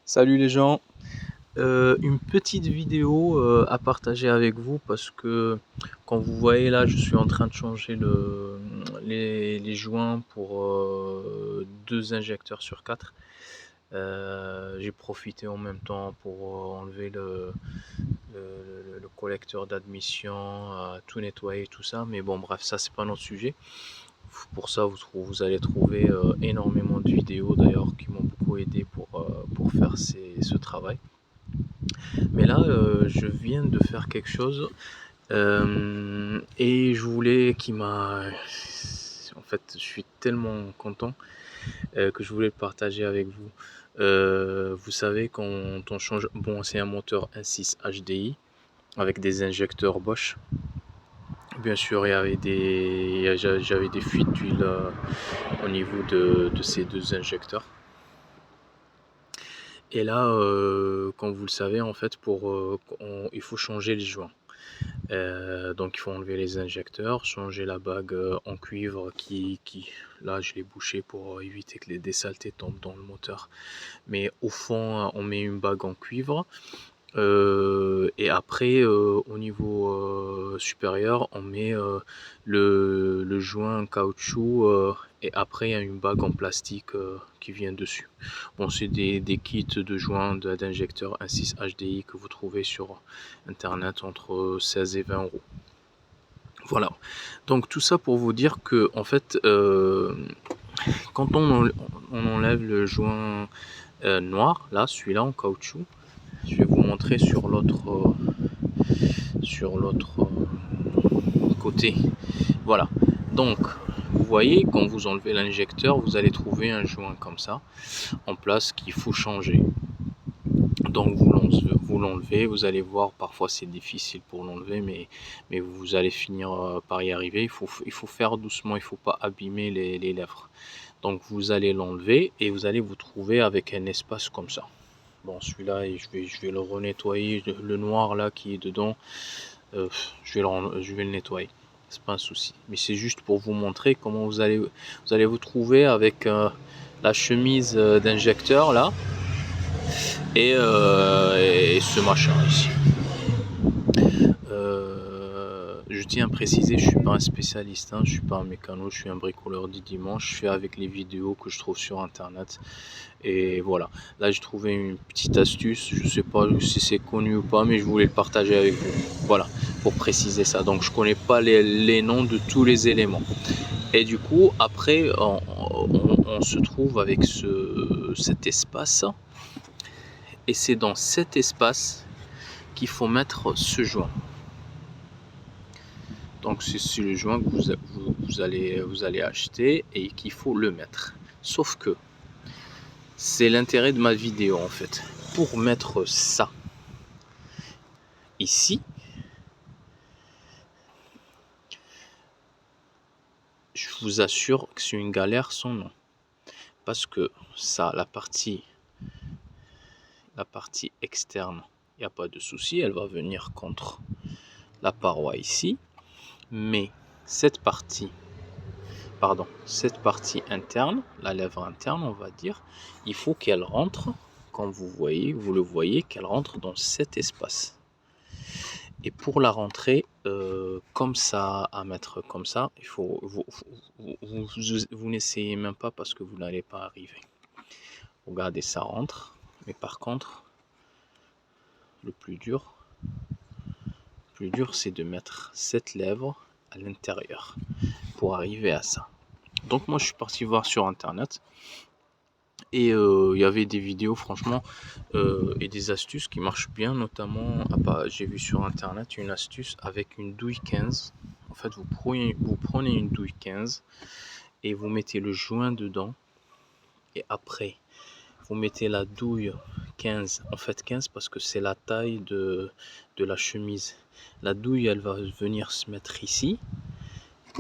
Salut les gens, une petite vidéo à partager avec vous parce que quand vous voyez là je suis en train de changer les joints pour deux injecteurs sur 4. J'ai profité en même temps pour enlever le collecteur d'admission, tout nettoyer tout ça, mais bon bref, ça c'est pas notre sujet. Pour ça vous allez trouver énormément de vidéos d'ailleurs qui m'ont beaucoup aidé pour faire ce travail. Mais là, je viens de faire quelque chose et je voulais qui m'a... En fait, je suis tellement content que je voulais le partager avec vous. Vous savez, quand on change... Bon, c'est un moteur 1.6 HDI avec des injecteurs Bosch. Bien sûr, j'avais des fuites d'huile au niveau de ces deux injecteurs. Et là, comme vous le savez, en fait, il faut changer les joints. Donc il faut enlever les injecteurs, changer la bague en cuivre là je l'ai bouché pour éviter que des saletés tombent dans le moteur. Mais au fond, on met une bague en cuivre. Et après, au niveau supérieur, on met le joint en caoutchouc et après il y a une bague en plastique qui vient dessus. Bon, c'est des kits de joints d'injecteurs 1.6 HDI que vous trouvez sur internet entre 16 et 20 euros. Voilà, donc tout ça pour vous dire que en fait quand on enlève le joint noir, là celui-là en caoutchouc, je vais vous montrer sur l'autre côté. Voilà, donc vous voyez, quand vous enlevez l'injecteur, vous allez trouver un joint comme ça en place qu'il faut changer. Donc vous l'enlevez, vous allez voir, parfois c'est difficile pour l'enlever, mais vous allez finir par y arriver. Il faut faire doucement, il ne faut pas abîmer les lèvres. Donc vous allez l'enlever et vous allez vous trouver avec un espace comme ça. Bon, celui-là, je vais le renettoyer, le noir là qui est dedans, je vais le nettoyer, c'est pas un souci. Mais c'est juste pour vous montrer comment vous allez vous trouver avec la chemise d'injecteur là et ce machin ici. Je tiens à préciser, je suis pas un spécialiste, hein, je suis pas un mécano, je suis un bricoleur du dimanche, je fais avec les vidéos que je trouve sur internet. Et voilà, là j'ai trouvé une petite astuce, je sais pas si c'est connu ou pas, mais je voulais le partager avec vous. Voilà, pour préciser ça. Donc je connais pas les noms de tous les éléments. Et du coup, après, on se trouve avec cet espace. Et c'est dans cet espace qu'il faut mettre ce joint. Donc c'est le joint que vous allez acheter et qu'il faut le mettre. Sauf que c'est l'intérêt de ma vidéo en fait. Pour mettre ça ici, je vous assure que c'est une galère sans nom. Parce que ça, la partie externe, il n'y a pas de souci, elle va venir contre la paroi ici. Mais cette partie interne, la lèvre interne, on va dire, il faut qu'elle rentre, comme vous le voyez, qu'elle rentre dans cet espace. Et pour la rentrer comme ça, à mettre comme ça, il faut vous n'essayez même pas parce que vous n'allez pas arriver. Regardez, ça rentre, mais par contre, le plus dur c'est de mettre cette lèvre à l'intérieur pour arriver à ça. Donc moi je suis parti voir sur internet et il y avait des vidéos franchement et des astuces qui marchent bien, notamment j'ai vu sur internet une astuce avec une douille 15. En fait vous prenez une douille 15 et vous mettez le joint dedans et après vous mettez la douille 15, en fait 15 parce que c'est la taille de la chemise. La douille elle va venir se mettre ici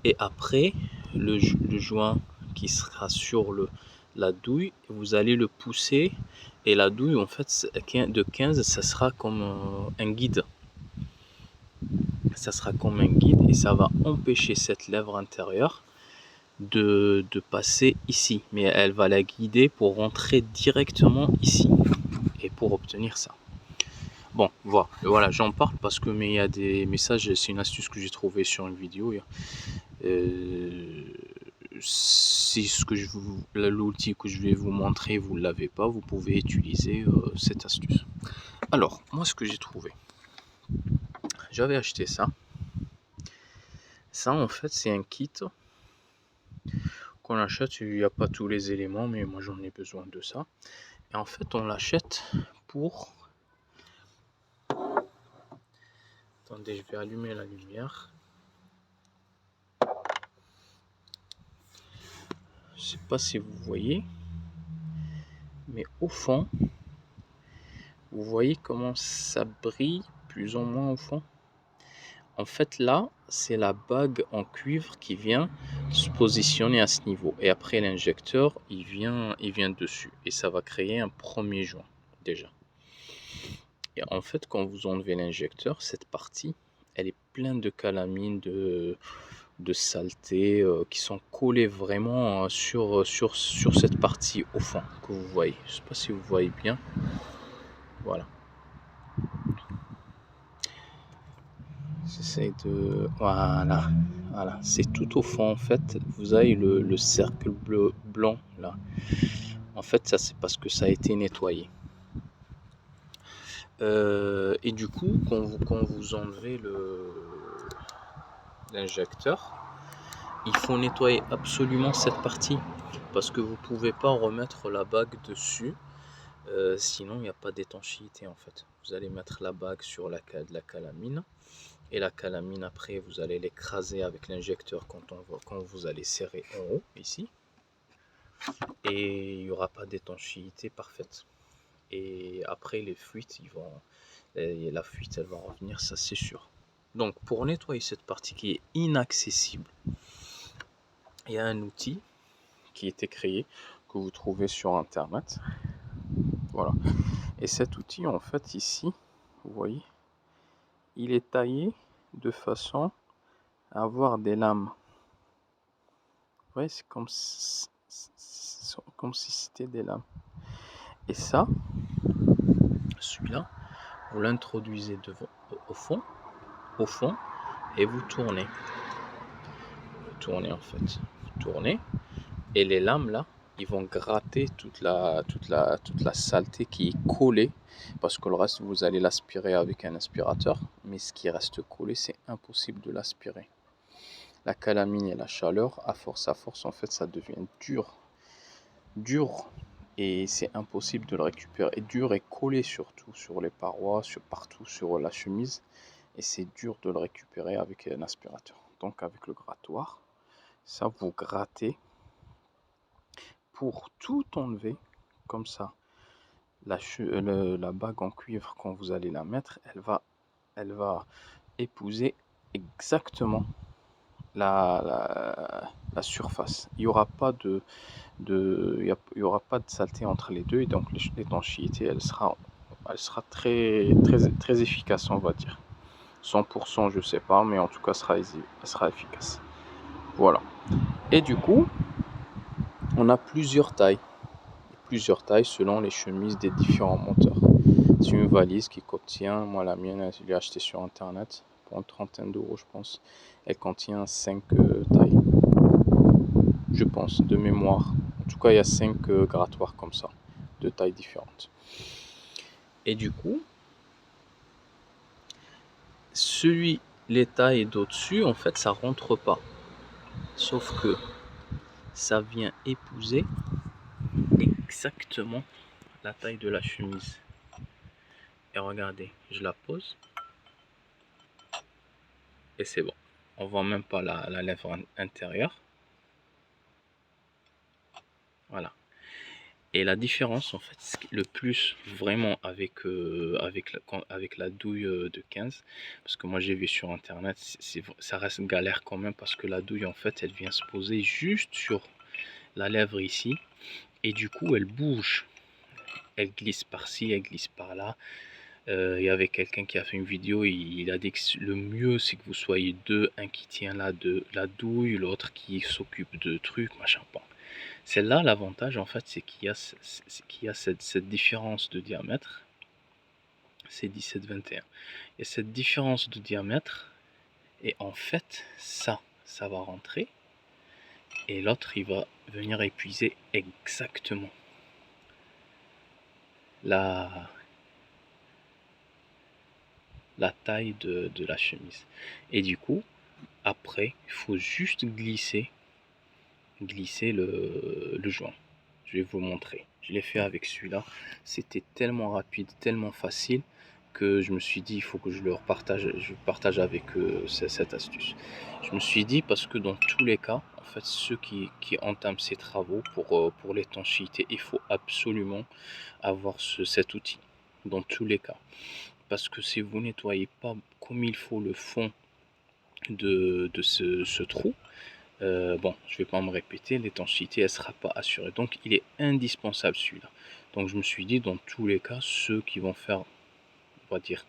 et après le joint qui sera sur la douille, vous allez le pousser et la douille en fait de 15 ça sera comme un guide. Ça sera comme un guide et ça va empêcher cette lèvre intérieure de passer ici, mais elle va la guider pour rentrer directement ici. pour obtenir ça. Bon, voilà, j'en parle parce que mais il y a des messages, c'est une astuce que j'ai trouvée sur une vidéo. Si l'outil que je vais vous montrer, vous ne l'avez pas, vous pouvez utiliser cette astuce. Alors, moi ce que j'ai trouvé, j'avais acheté ça. Ça en fait c'est un kit qu'on achète, il n'y a pas tous les éléments, mais moi j'en ai besoin de ça. Et en fait on l'achète pour... Attendez, je vais allumer la lumière. Je sais pas si vous voyez, mais au fond, vous voyez comment ça brille plus ou moins au fond. En fait là, c'est la bague en cuivre qui vient se positionner à ce niveau. Et après l'injecteur, il vient dessus. Et ça va créer un premier joint déjà. Et en fait, quand vous enlevez l'injecteur, cette partie, elle est pleine de calamine, de saleté qui sont collées vraiment sur cette partie au fond que vous voyez. Je ne sais pas si vous voyez bien. Voilà. J'essaie de... Voilà. Voilà. C'est tout au fond en fait. Vous avez le cercle bleu, blanc là. En fait, ça c'est parce que ça a été nettoyé. Et du coup, quand vous enlevez l'injecteur, il faut nettoyer absolument cette partie parce que vous pouvez pas remettre la bague dessus, sinon il n'y a pas d'étanchéité en fait. Vous allez mettre la bague sur la calamine et la calamine après vous allez l'écraser avec l'injecteur quand vous allez serrer en haut ici, et il n'y aura pas d'étanchéité parfaite. Et après les fuites la fuite elle va revenir, ça c'est sûr. Donc pour nettoyer cette partie qui est inaccessible, il y a un outil qui a été créé, que vous trouvez sur internet. Voilà. Et cet outil en fait ici, vous voyez, il est taillé de façon à avoir des lames. Vous voyez, c'est comme si c'était des lames. Et ça, celui-là, vous l'introduisez au fond, et vous tournez. Vous tournez en fait. Vous tournez. Et les lames là, ils vont gratter toute la saleté qui est collée, parce que le reste vous allez l'aspirer avec un aspirateur, mais ce qui reste collé c'est impossible de l'aspirer. La calamine et la chaleur, à force en fait ça devient dur et c'est impossible de le récupérer. Et dur et collé surtout sur les parois, partout sur la chemise, et c'est dur de le récupérer avec un aspirateur. Donc avec le grattoir, ça vous grattez pour tout enlever comme ça. La bague en cuivre, quand vous allez la mettre, elle va épouser exactement la surface. Il n'y aura pas il y aura pas de saleté entre les deux, et donc l'étanchéité elle sera très efficace, on va dire. 100% je sais pas, mais en tout cas elle sera efficace. Voilà. Et du coup, on a plusieurs tailles selon les chemises des différents monteurs. C'est une valise qui contient, moi la mienne, je l'ai achetée sur internet pour une trentaine d'euros je pense. Elle contient 5 tailles, je pense, de mémoire. En tout cas, il y a 5 grattoirs comme ça, de tailles différentes. Et du coup, les tailles d'au-dessus, en fait, ça rentre pas. Sauf que ça vient épouser exactement la taille de la chemise. Et regardez, je la pose. Et c'est bon. On voit même pas la lèvre intérieure. Voilà. Et la différence, en fait, le plus vraiment avec la douille de 15, parce que moi j'ai vu sur internet, ça reste galère quand même, parce que la douille, en fait, elle vient se poser juste sur la lèvre ici, et du coup, elle bouge. Elle glisse par-ci, elle glisse par-là. Il y avait quelqu'un qui a fait une vidéo, il a dit que le mieux, c'est que vous soyez deux, un qui tient la douille, l'autre qui s'occupe de trucs, machin, bon. Celle-là, l'avantage en fait, c'est qu'il y a cette différence de diamètre. c'est 17-21. Il y a cette différence de diamètre, et en fait, ça va rentrer, et l'autre, il va venir épuiser exactement la taille de la chemise. Et du coup, après, il faut juste glisser le joint. Je vais vous montrer. Je l'ai fait avec celui-là. C'était tellement rapide, tellement facile que je me suis dit il faut que je partage avec eux cette astuce. Je me suis dit parce que dans tous les cas, en fait, ceux qui entament ces travaux pour l'étanchéité, il faut absolument avoir cet outil dans tous les cas. Parce que si vous nettoyez pas comme il faut le fond de ce trou, bon, je vais pas me répéter, l'étanchéité elle sera pas assurée. Donc il est indispensable celui-là. Donc je me suis dit dans tous les cas, ceux qui vont faire, on va dire,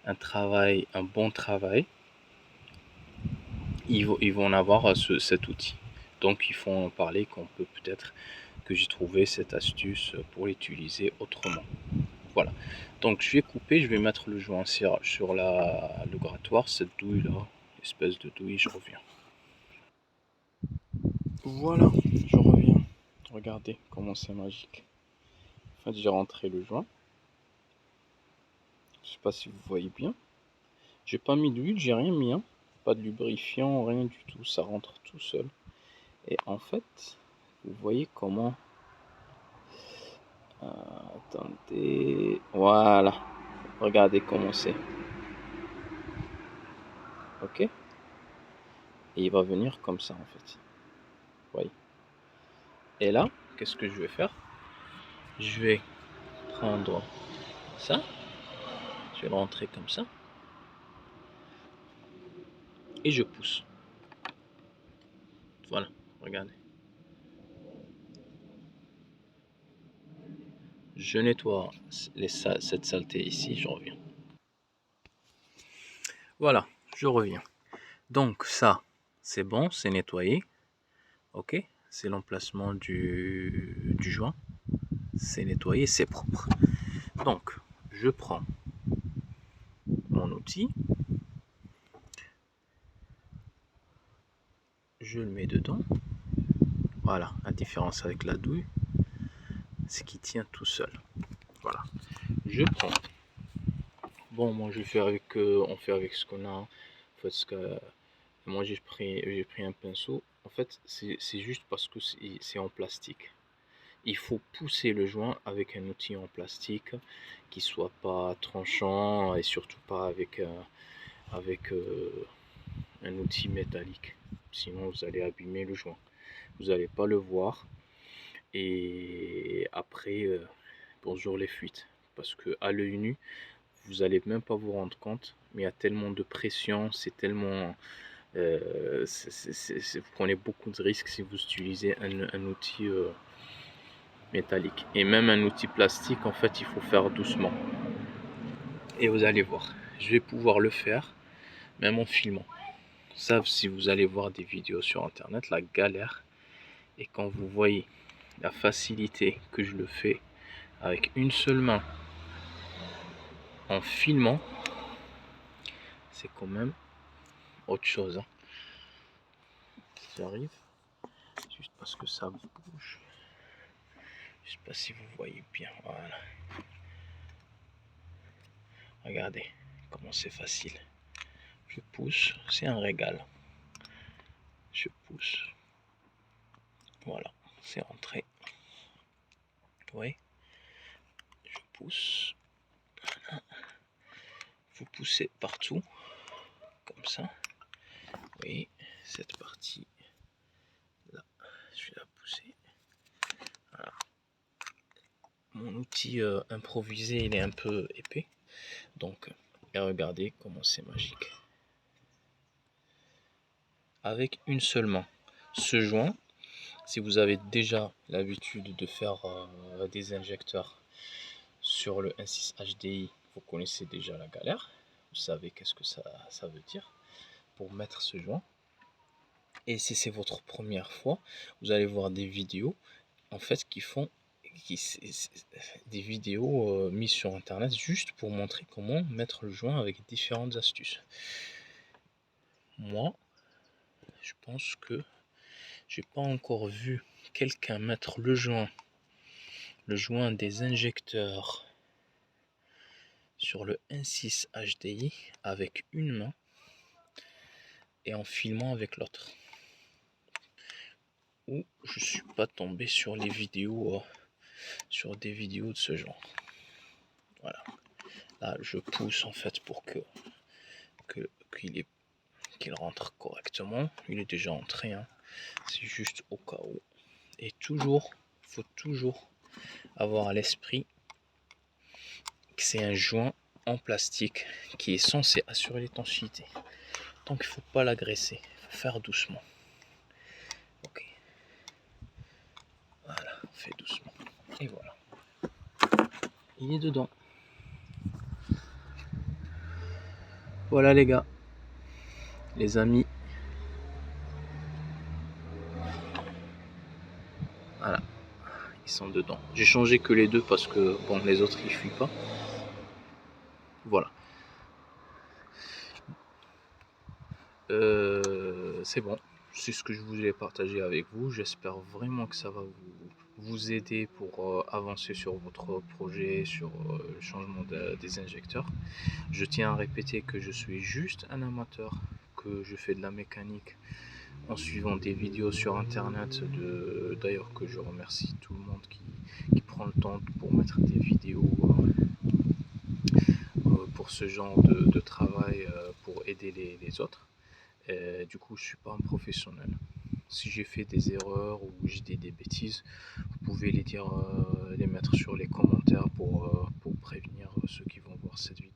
un bon travail, ils vont en avoir cet outil. Donc il faut en parler qu'on peut peut-être que j'ai trouvé cette astuce pour l'utiliser autrement. Voilà. Donc je vais couper, je vais mettre le joint sur le grattoir, cette douille là, espèce de douille, je reviens. Voilà, je reviens. Regardez comment c'est magique. En fait, j'ai rentré le joint. Je sais pas si vous voyez bien. J'ai pas mis d'huile, j'ai rien mis, hein. Pas de lubrifiant, rien du tout. Ça rentre tout seul. Et en fait, vous voyez comment. Attendez. Voilà. Regardez comment c'est. Ok? Et il va venir comme ça en fait. Vous voyez. Et là, qu'est-ce que je vais faire? Je vais prendre ça. Je vais le rentrer comme ça. Et je pousse. Voilà. Regardez. Je nettoie cette saleté ici, je reviens. Voilà, je reviens. Donc ça, c'est bon, c'est nettoyé. Ok, c'est l'emplacement du joint. C'est nettoyé, c'est propre. Donc, je prends mon outil. Je le mets dedans. Voilà, la différence avec la douille, c'est qu'il tient tout seul. Voilà. Je prends. Bon, moi je fais avec, on fait avec ce qu'on a. En fait, moi j'ai pris un pinceau. En fait, c'est juste parce que c'est en plastique. Il faut pousser le joint avec un outil en plastique qui soit pas tranchant et surtout pas avec un outil métallique. Sinon, vous allez abîmer le joint. Vous n'allez pas le voir. Et après, bonjour les fuites. Parce que à l'œil nu, vous n'allez même pas vous rendre compte. Mais il y a tellement de pression, c'est tellement. Vous prenez beaucoup de risques si vous utilisez un outil métallique. Et même un outil plastique, en fait, il faut faire doucement. Et vous allez voir, je vais pouvoir le faire même en filmant. Ça, si vous allez voir des vidéos sur internet, la galère. Et quand vous voyez la facilité que je le fais avec une seule main en filmant, c'est quand même autre chose. Hein. J'arrive, juste parce que ça bouge. Je sais pas si vous voyez bien. Voilà. Regardez comment c'est facile. Je pousse, c'est un régal. Je pousse. Voilà, c'est rentré. Oui, je pousse. Vous poussez partout, comme ça. Oui, cette partie là, je vais la pousser. Voilà. Mon outil improvisé, il est un peu épais. Donc, et regardez comment c'est magique. Avec une seule main. Ce joint, si vous avez déjà l'habitude de faire des injecteurs sur le 1.6 HDI, vous connaissez déjà la galère. Vous savez qu'est-ce que ça veut dire pour mettre ce joint. Et si c'est votre première fois, vous allez voir des vidéos en fait qui font des vidéos mises sur internet juste pour montrer comment mettre le joint avec différentes astuces. Moi, je pense que j'ai pas encore vu quelqu'un mettre le joint des injecteurs sur le N6 HDI avec une main et en filmant avec l'autre. Ou je suis pas tombé sur les vidéos, sur des vidéos de ce genre. Voilà. Là, je pousse en fait pour qu'il rentre correctement. Il est déjà entré, hein. C'est juste au cas où. Et faut toujours avoir à l'esprit que c'est un joint en plastique qui est censé assurer l'étanchéité. Donc il faut pas l'agresser, il faut faire doucement. Ok. Voilà, on fait doucement. Et voilà. Il est dedans. Voilà les gars. Les amis. Voilà. Ils sont dedans. J'ai changé que les deux parce que bon, les autres ils fuient pas. Voilà. C'est bon. C'est ce que je voulais partager avec vous. J'espère vraiment que ça va vous aider pour avancer sur votre projet, sur le changement des injecteurs. Je tiens à répéter que je suis juste un amateur, que je fais de la mécanique en suivant des vidéos sur internet. D'ailleurs que je remercie tout le monde qui prend le temps pour mettre des vidéos pour ce genre de travail, pour aider les autres. Du coup, je suis pas un professionnel. Si j'ai fait des erreurs ou j'ai dit des bêtises, vous pouvez les dire, les mettre sur les commentaires pour prévenir ceux qui vont voir cette vidéo.